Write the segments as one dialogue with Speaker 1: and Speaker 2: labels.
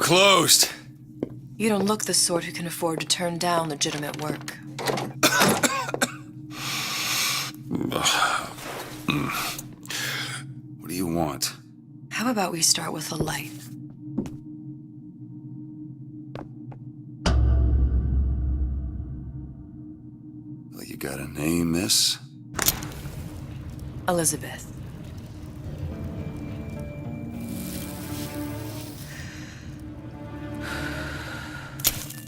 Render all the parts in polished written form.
Speaker 1: closed.
Speaker 2: You don't look the sort who can afford to turn down legitimate work.
Speaker 1: What do you want?
Speaker 2: How about we start with a light?
Speaker 1: Well, you got a name, miss?
Speaker 2: Elizabeth.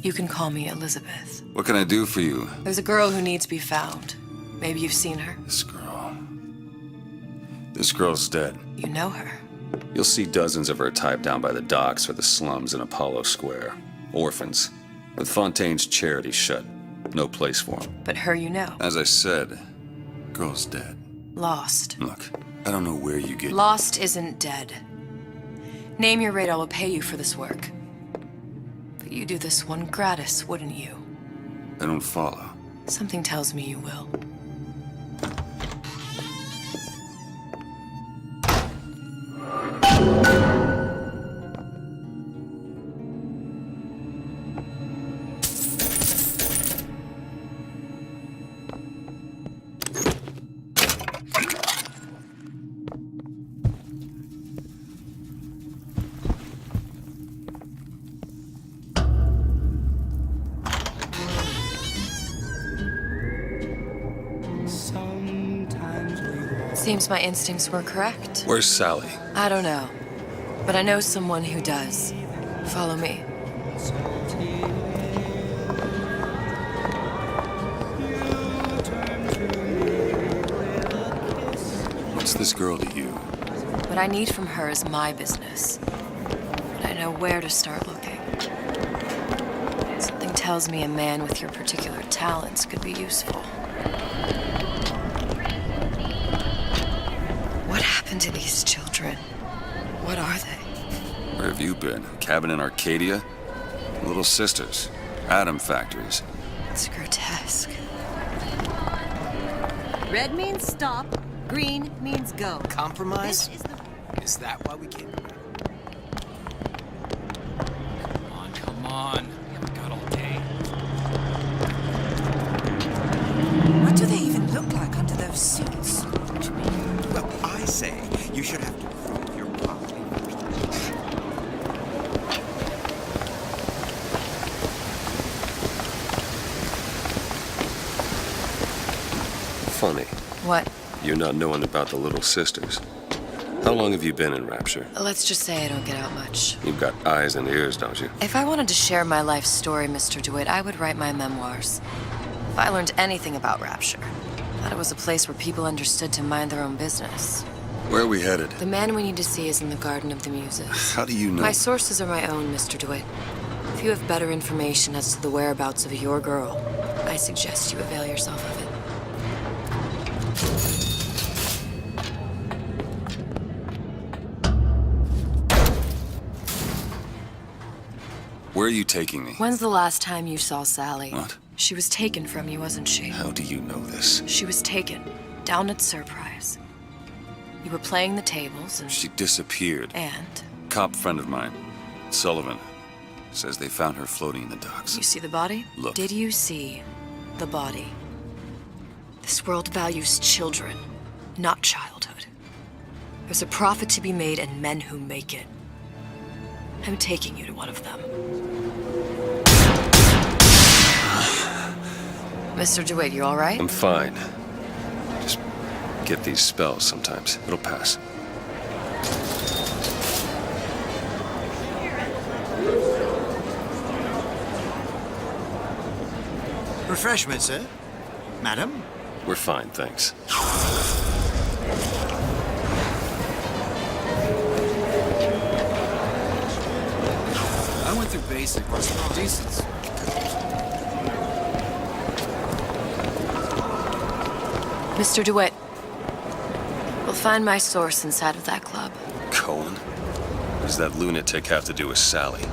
Speaker 2: You can call me Elizabeth.
Speaker 1: What can I do for you?
Speaker 2: There's a girl who needs to be found. Maybe you've seen her.
Speaker 1: This girl's dead.
Speaker 2: You know her.
Speaker 1: You'll see dozens of her tied down by the docks or the slums in Apollo Square. Orphans. With Fontaine's charity shut. No place for them.
Speaker 2: But her you know.
Speaker 1: As I said, girl's dead.
Speaker 2: Lost.
Speaker 1: Look, I don't know where you get...
Speaker 2: Lost isn't dead. Name your rate, I will pay you for this work. But you do this one gratis, wouldn't you?
Speaker 1: I don't follow.
Speaker 2: Something tells me you will. Seems my instincts were correct.
Speaker 1: Where's Sally?
Speaker 2: I don't know, but I know someone who does. Follow me.
Speaker 1: What's this girl to you?
Speaker 2: What I need from her is my business. But I know where to start looking. Something tells me a man with your particular talents could be useful. What happened to these children? What are they?
Speaker 1: Where have you been? Cabin in Arcadia? Little sisters. Atom factories.
Speaker 2: It's grotesque.
Speaker 3: Red means stop. Green means go.
Speaker 4: Compromise?
Speaker 3: This is the...
Speaker 4: Is that why we came? Come on. We haven't got all day.
Speaker 5: What do they even look like under those suits?
Speaker 6: Well, I say you should have to prove your property.
Speaker 1: Funny.
Speaker 2: What?
Speaker 1: You're not knowing about the Little Sisters. How long have you been in Rapture?
Speaker 2: Let's just say I don't get out much.
Speaker 1: You've got eyes and ears, don't you?
Speaker 2: If I wanted to share my life story, Mr. DeWitt, I would write my memoirs. If I learned anything about Rapture, I thought it was a place where people understood to mind their own business.
Speaker 1: Where are we headed?
Speaker 2: The man we need to see is in the Garden of the Muses.
Speaker 1: How do you know?
Speaker 2: My sources are my own, Mr. DeWitt. If you have better information as to the whereabouts of your girl, I suggest you avail yourself of it.
Speaker 1: Where are you taking me?
Speaker 2: When's the last time you saw Sally?
Speaker 1: What?
Speaker 2: She was taken from you, wasn't she?
Speaker 1: How do you know this?
Speaker 2: She was taken, down at Surprise. You were playing the tables and...
Speaker 1: She disappeared.
Speaker 2: And?
Speaker 1: Cop friend of mine, Sullivan, says they found her floating in the docks.
Speaker 2: You see the body?
Speaker 1: Look.
Speaker 2: Did you see the body? This world values children, not childhood. There's a profit to be made and men who make it. I'm taking you to one of them. Mr. DeWitt, you all right?
Speaker 1: I'm fine. Just get these spells sometimes. It'll pass.
Speaker 6: Refreshment, sir. Madam?
Speaker 1: We're fine, thanks.
Speaker 4: I went through basic. Decency.
Speaker 2: Mr. DeWitt, we'll find my source inside of that club.
Speaker 1: Cohen? What does that lunatic have to do with Sally?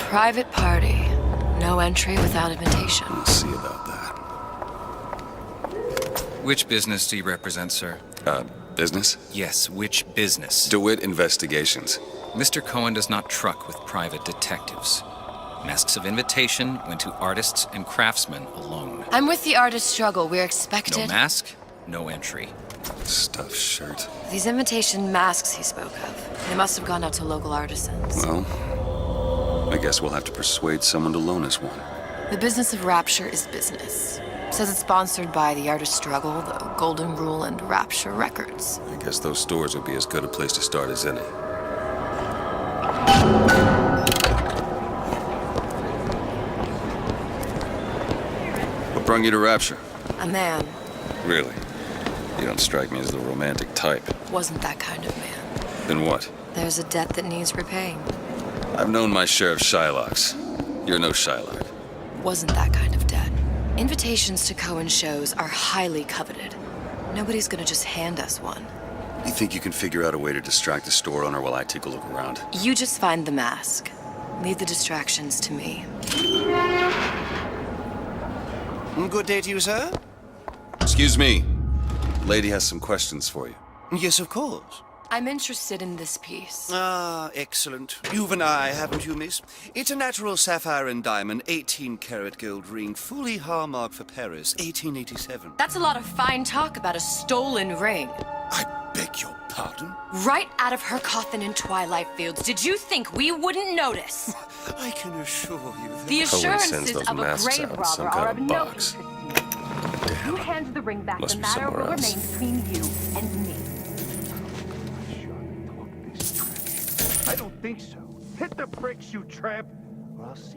Speaker 2: Private party. No entry without invitation.
Speaker 1: We'll see about that.
Speaker 7: Which business do you represent, sir?
Speaker 1: Business?
Speaker 4: Yes, which business?
Speaker 1: DeWitt Investigations.
Speaker 4: Mr. Cohen does not truck with private detectives. Masks of invitation went to artists and craftsmen alone.
Speaker 2: I'm with the artist struggle. We're expected.
Speaker 4: No mask, no entry.
Speaker 1: Stuffed shirt.
Speaker 2: These invitation masks he spoke of, they must have gone out to local artisans.
Speaker 1: Well, I guess we'll have to persuade someone to loan us one.
Speaker 2: The business of Rapture is business. Says it's sponsored by the artist struggle, the Golden Rule, and Rapture Records.
Speaker 1: I guess those stores would be as good a place to start as any. What brought you to Rapture?
Speaker 2: A man.
Speaker 1: Really? You don't strike me as the romantic type.
Speaker 2: Wasn't that kind of man.
Speaker 1: Then what?
Speaker 2: There's a debt that needs repaying.
Speaker 1: I've known my share of Shylocks. You're no Shylock.
Speaker 2: Wasn't that kind of debt. Invitations to Cohen shows are highly coveted. Nobody's gonna just hand us one.
Speaker 1: You think you can figure out a way to distract the store owner while I take a look around?
Speaker 2: You just find the mask. Leave the distractions to me.
Speaker 6: Good day to you, sir.
Speaker 1: Excuse me. Lady has some questions for you.
Speaker 6: Yes, of course.
Speaker 2: I'm interested in this piece.
Speaker 6: Ah, excellent. You've an eye, haven't you, miss? It's a natural sapphire and diamond, 18-karat gold ring, fully hallmarked for Paris, 1887.
Speaker 2: That's a lot of fine talk about a stolen ring.
Speaker 6: I beg your pardon?
Speaker 2: Right out of her coffin in Twilight Fields. Did you think we wouldn't notice?
Speaker 6: I can assure you that...
Speaker 2: The
Speaker 1: Cohen
Speaker 2: assurances
Speaker 1: sends those
Speaker 2: of a
Speaker 1: masks
Speaker 2: grave
Speaker 1: out in some
Speaker 2: robber are
Speaker 1: kind
Speaker 2: of
Speaker 1: of
Speaker 2: no
Speaker 1: box.
Speaker 2: interest to me. You hand the ring back,
Speaker 1: Must
Speaker 2: the
Speaker 1: be
Speaker 2: matter
Speaker 1: somewhere
Speaker 2: will
Speaker 1: else.
Speaker 2: remain between you and me.
Speaker 7: I don't think so. Hit the bricks, you tramp, or I'll see.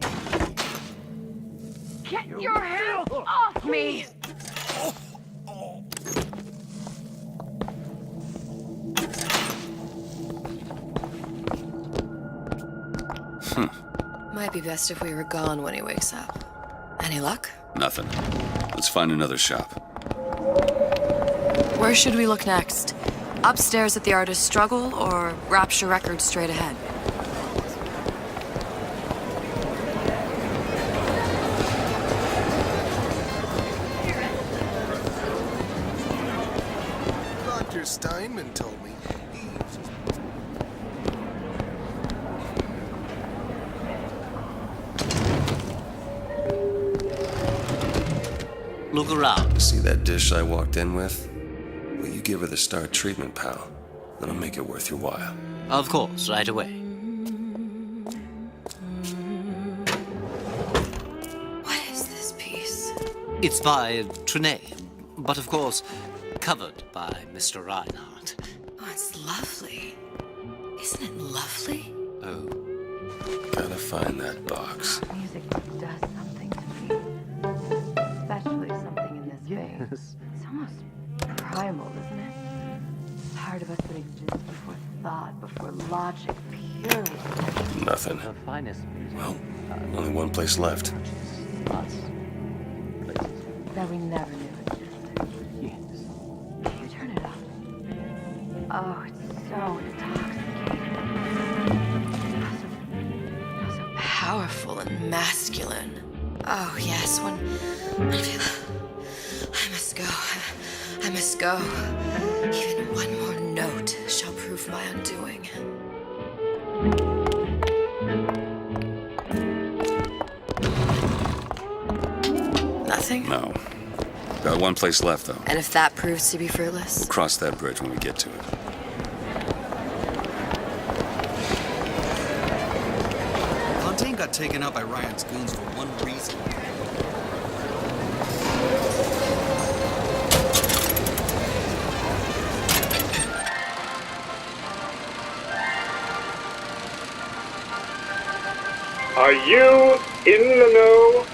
Speaker 2: Get your hands off me! Might be best if we were gone when he wakes up. Any luck?
Speaker 1: Nothing. Let's find another shop.
Speaker 2: Where should we look next? Upstairs at the artist struggle or Rapture Records straight ahead?
Speaker 8: Dr. Steinman told me he
Speaker 9: Look around.
Speaker 1: See that dish I walked in with? Well, you give her the star treatment, pal. That'll make it worth your while.
Speaker 9: Of course, right away.
Speaker 2: What is this piece?
Speaker 9: It's by Trenet, but of course, covered by Mr. Reinhardt.
Speaker 2: Oh, it's lovely. Isn't it lovely?
Speaker 9: Oh,
Speaker 1: Gotta find that box.
Speaker 10: Music does something to me. Especially something in this vein. It's almost primal, isn't it? Part of us that exists before thought, before logic, purely.
Speaker 1: Nothing.
Speaker 9: the finest music.
Speaker 1: Well, only one place left.
Speaker 9: Lots. Places.
Speaker 10: That we never knew existed.
Speaker 9: Yes.
Speaker 10: Can you turn it up? Oh, it's so intoxicating.
Speaker 2: So powerful and masculine. Oh, yes, when I feel... I must go. I must go. Even one more note shall prove my undoing. Nothing?
Speaker 1: No. Got one place left, though.
Speaker 2: And if that proves to be fruitless?
Speaker 1: Cross that bridge when we get to it.
Speaker 6: Fontaine got taken out by Ryan's goons for one reason.
Speaker 11: Are you in the know?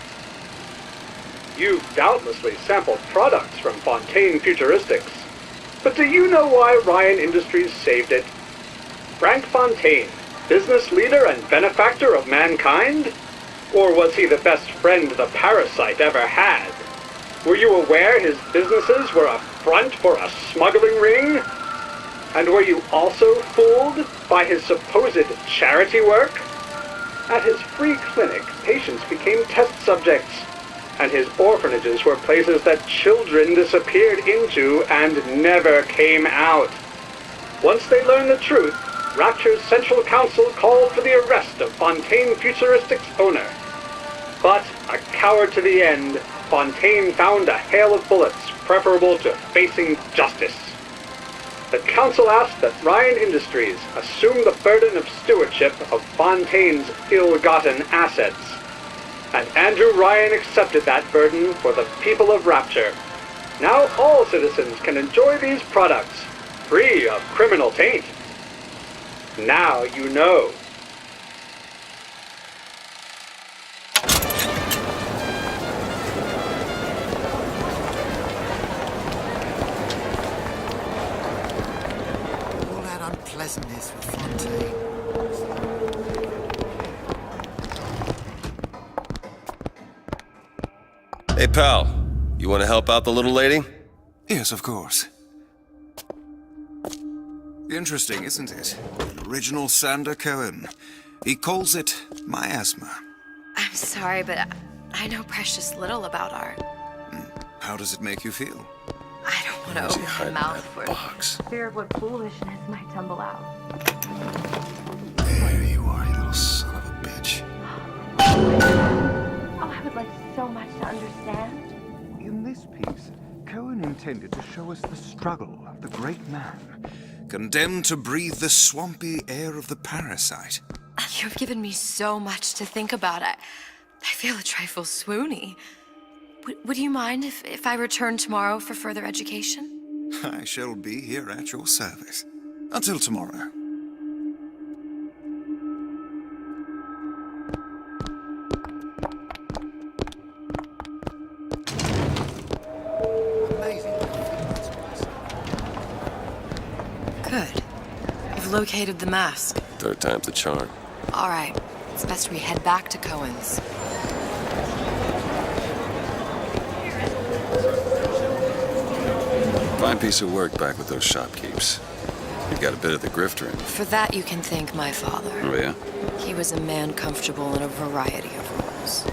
Speaker 11: You've doubtlessly sampled products from Fontaine Futuristics. But do you know why Ryan Industries saved it? Frank Fontaine, business leader and benefactor of mankind? Or was he the best friend the parasite ever had? Were you aware his businesses were a front for a smuggling ring? And were you also fooled by his supposed charity work? At his free clinic, patients became test subjects, and his orphanages were places that children disappeared into and never came out. Once they learned the truth, Rapture's Central Council called for the arrest of Fontaine Futuristic's owner. But, a coward to the end, Fontaine found a hail of bullets preferable to facing justice. The council asked that Ryan Industries assume the burden of stewardship of Fontaine's ill-gotten assets. And Andrew Ryan accepted that burden for the people of Rapture. Now all citizens can enjoy these products, free of criminal taint. Now you know.
Speaker 8: All that unpleasantness with Fontaine.
Speaker 1: Hey, pal. You want to help out the little lady?
Speaker 12: Yes, of course. Interesting, isn't it? Original Sander Cohen. He calls it miasma.
Speaker 2: I'm sorry, but I know precious little about art.
Speaker 12: How does it make you feel?
Speaker 2: I don't want to open my mouth for
Speaker 10: Fear of what foolishness might tumble out.
Speaker 12: There you are, you little son of a bitch.
Speaker 10: Oh, I would like so much to understand.
Speaker 7: In this piece, Cohen intended to show us the struggle of the great man.
Speaker 12: Condemned to breathe the swampy air of the parasite.
Speaker 2: You've given me so much to think about. I feel a trifle swoony. Would you mind if I return tomorrow for further education?
Speaker 12: I shall be here at your service. Until tomorrow.
Speaker 2: Good. You've located the mask.
Speaker 1: Third time's the charm.
Speaker 2: All right. It's best we head back to Cohen's.
Speaker 1: Fine piece of work back with those shopkeepers. You got a bit of the grifter in you.
Speaker 2: For that, you can thank my father.
Speaker 1: Oh, yeah?
Speaker 2: He was a man comfortable in a variety of roles.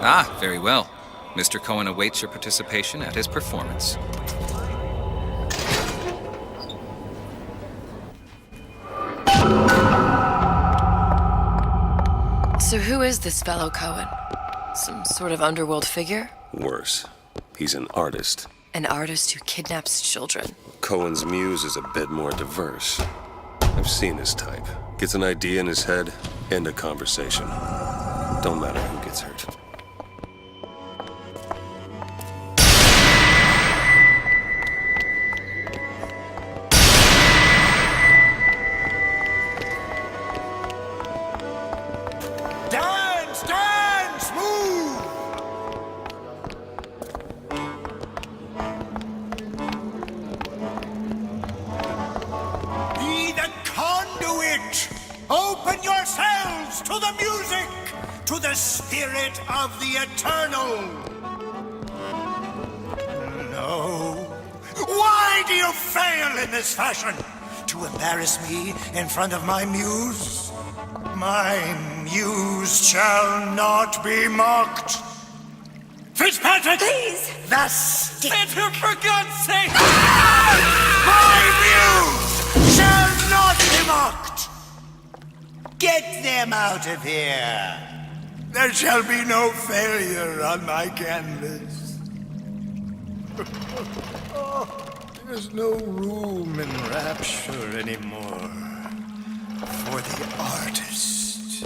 Speaker 4: Ah, very well. Mr. Cohen awaits your participation at his performance.
Speaker 2: So who is this fellow Cohen? Some sort of underworld figure?
Speaker 1: Worse. He's an artist.
Speaker 2: An artist who kidnaps children.
Speaker 1: Cohen's muse is a bit more diverse. I've seen this type. Gets an idea in his head, end a conversation. Don't matter who gets hurt.
Speaker 8: Dance, dance, move! Be the conduit! Open yourselves to the music, to the spirit of the eternal! No. Why do you fail in this fashion? To embarrass me in front of my muse? My muse shall not be mocked. Fitzpatrick! Please! The stick! For God's sake! My muse shall not be mocked! Get them out of here! There shall be no failure on my canvas. There's no room in Rapture anymore for the artist.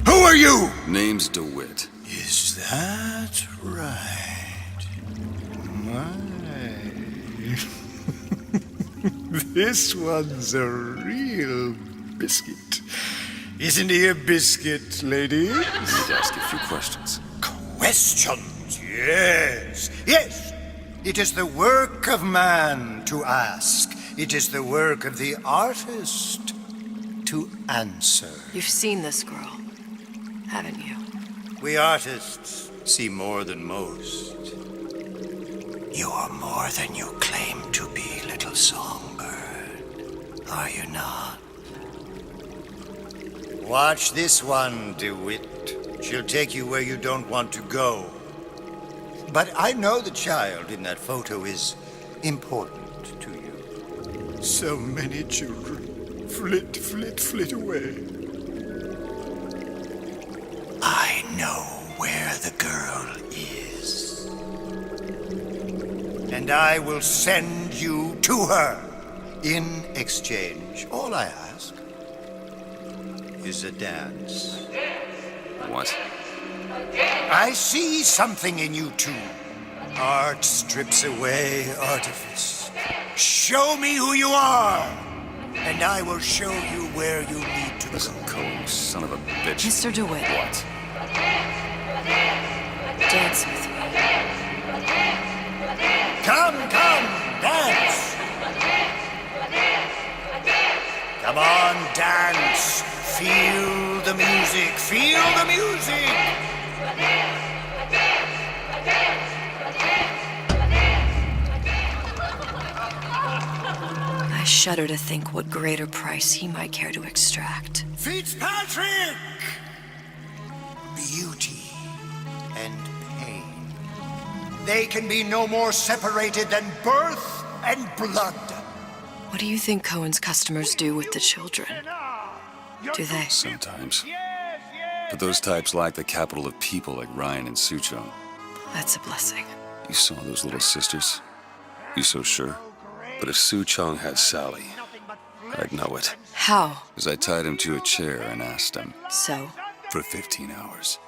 Speaker 8: Who are you?
Speaker 1: Name's DeWitt.
Speaker 8: Is that right? My. This one's a real biscuit. Isn't he a biscuit, lady?
Speaker 1: Need to ask a few questions.
Speaker 8: Questions? Yes. Yes. It is the work of man to ask. it is the work of the artist to answer.
Speaker 2: You've seen this girl, haven't you?
Speaker 8: We artists see more than most. You are more than you claim to be, little songbird. Are you not? Watch this one, DeWitt. She'll take you where you don't want to go. But I know the child in that photo is important to you. So many children flit, flit, flit away. I know where the girl is. And I will send you to her. In exchange, all I ask is a dance.
Speaker 1: What?
Speaker 8: I see something in you two. Art strips away artifice. Show me who you are, and I will show you where you need to
Speaker 1: Listen,
Speaker 8: go.
Speaker 1: Cohen, son of a bitch.
Speaker 2: Mr. DeWitt.
Speaker 1: What?
Speaker 2: Dance with me.
Speaker 8: Come, dance! Come on, dance! Feel the music, feel the music!
Speaker 2: I shudder to think what greater price he might care to extract.
Speaker 8: Fitzpatrick! Beauty and pain. They can be no more separated than birth and blood.
Speaker 2: What do you think Cohen's customers do with the children? Do they?
Speaker 1: Sometimes. But those types lack the capital of people like Ryan and Suchong.
Speaker 2: That's a blessing.
Speaker 1: You saw those little sisters? You so sure? But if Suchong had Sally, I'd know it.
Speaker 2: How?
Speaker 1: Because I tied him to a chair and asked him.
Speaker 2: So?
Speaker 1: For 15 hours.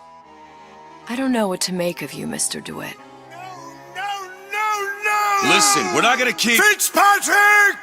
Speaker 2: I don't know what to make of you, Mr. DeWitt.
Speaker 8: No!
Speaker 1: Listen, we're not gonna keep...
Speaker 8: Fitzpatrick!